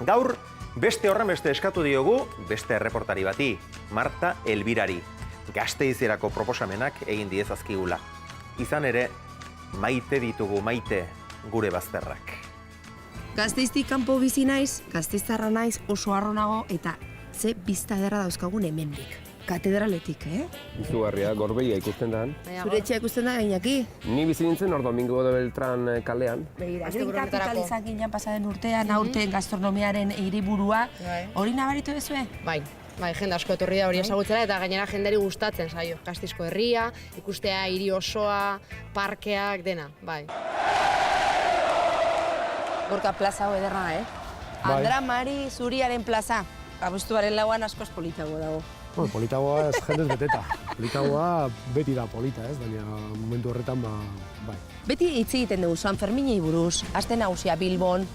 Gaur, beste horrenbeste eskatu diogu, beste erreportari bati, Marta Elbirari. Gasteizerako proposamenak egin diezazkigula. Izan ere, maite ditugu maite gure bazterrak. Gasteiztik kanpo bizi naiz, gasteiztarra naiz, oso harro nago eta ze bizta ederra dauzkagun hemendik. Katedraletik, Izugarria, Gorbeia ikusten da. Zure etxea ikusten da gainaki? Ni bizi nintzen hor Domingo de Beltran kalean. Begira, kapital izan ginen pasaden urtean, aurten gastronomiaren hiriburua. Hori nabaritu duzue? Bai, jende asko etorri da hori ezagutzera eta gainera jenderi gustatzen zaio. Gasteizko herria, ikustea hiri osoa, parkeak, dena, bai. Gorka plaza hau ederra, Andra Mari Zuriaren plaza. Abuztuaren lauan askoz politago dago. Bueno, politagoa ez jendez beteta. Politagoa beti da polita, baina momentu horretan bai. Beti hitz egiten dugu San Ferminei buruz, aste nagusia Bilbon,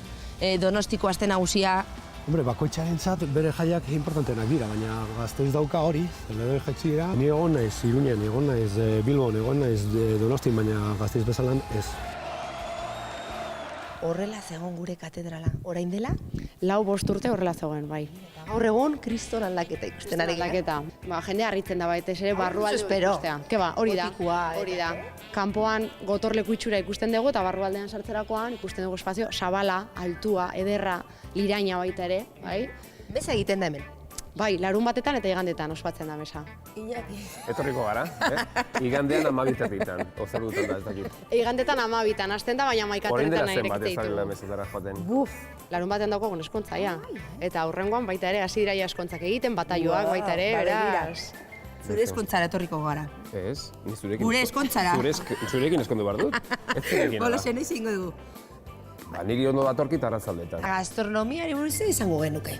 Donostiko aste nagusia. Hombre, bakoitzarentzat bere jaiak importantenak dira, baina Gasteiz dauka hori, zelede jaitxira. Ni egon naiz Iruñen, egon naiz Bilbon, egon naiz Donostin, baina Gasteiz bezalan ez. Horrela zegoen gure katedrala, orain dela? 4-5 urte horrela zegoen, bai. Gaur egun kriston aldaketa ikusten ari gara. Jende harritzen da baita, ere barrualde ikustea. Keba, hori da. Kanpoan gotorleku itxura ikusten dugu eta barrualdean sartzerakoan ikusten dugu espazio zabala, altua, ederra, liraina baita ere, bai? Beza egiten da hemen. Bai, larun batetan eta igandetan ospatzen da mesa. Iñaki. Etorriko gara, Igandean 12:00 ozer duten da ez dakit. Igandetan 12:00 hasten da, baina maikatenetan nahi zenbat ez ditugu. zarela mesetara joaten. Buf, larun batean daukagun eskontza, ja. Eta aurrengoan baita ere hasi dira eskontzak egiten, bataioak baita ere, beraz. Zure eskontzara etorriko gara. Ez, ni zurekin. Gure eskontzara. Zurekin eskondu behar dut. Ez zurekin. Bolosen izango dugu. Niri ondo datorkit arratzaldetan. Gastronomiari buruz izango genuke.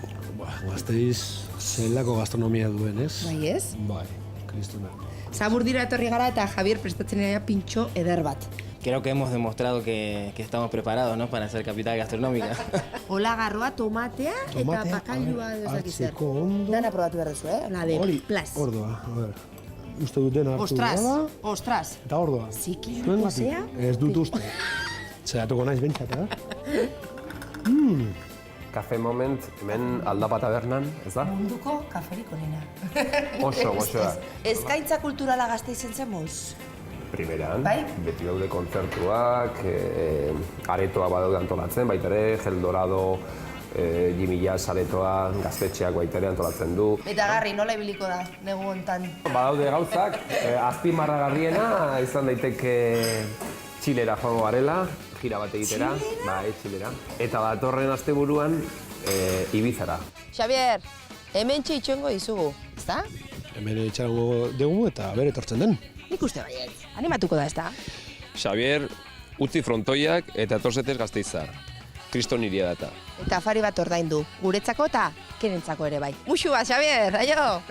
Gasteiz zelako gastronomia duen, ez? Bai ez? Bai, kristuna. Zabur dira etorri gara eta Javier prestatzen dira pintxo eder bat. Creo que hemos demostrado que estamos preparados, ¿no?, para ser capital gastronómica. Olagarroa, tomatea eta bakailua ezaki zer. Hartzeko ondo. Dana probatu behar duzu, La de plas. Ordoa, a ver. Uste duten hartu dela. Ostras. Eta ordoa. Zikilo posea. Ez dut uste. Zeratuko naiz bentsat, Kafe moment, hemen Aldapa tabernan, ez da? Munduko kaferik onena. Oso, goxoa. Eskaintza kulturala Gasteizen zen moz? Primeran, Bai? beti daude kontzertuak, aretoa badaude antolatzen, baita ere, Gel Dorado, Jimmy Jazz aretoa, gaztetxeak baita ere antolatzen du. Eta garri, nola ibiliko da, negu hontan? Badaude gauzak, azpimarragarriena izan daiteke Txilera joango garela, gira bat egitera, bai, Txilera. Eta datorren asteburuan Ibizara. Xavier, hemen itxoingo dizugu, ezta? Hemen itxarango dugu eta bere etortzen den. Nik uste baiet, animatuko da, ezta? Xavier, utzi frontoiak eta etorzetez Gasteizar. Kriston iria data. Eta afari bat ordaindu, guretzako eta kerentzako ere bai. Muxua, Xavier, aio!